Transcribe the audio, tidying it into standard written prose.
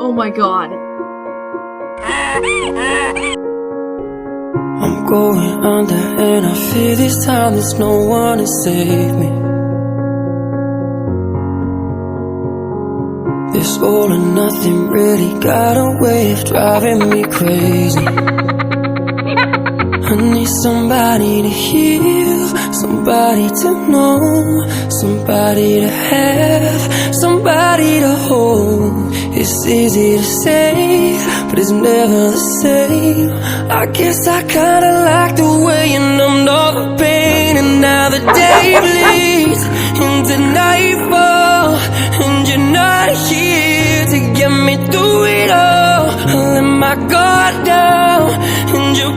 Oh my god. I'm going under and I fear this time there's no one to save me. This all or nothing really got a way of driving me crazy. I need somebody to heal, somebody to know, somebody to have, somebody to hold. It's easy to say, but it's never the same. I guess I kinda like the way you numbed all the pain. And now the day bleeds into nightfall, and you're not here to get me through it all. I let my guard down, and you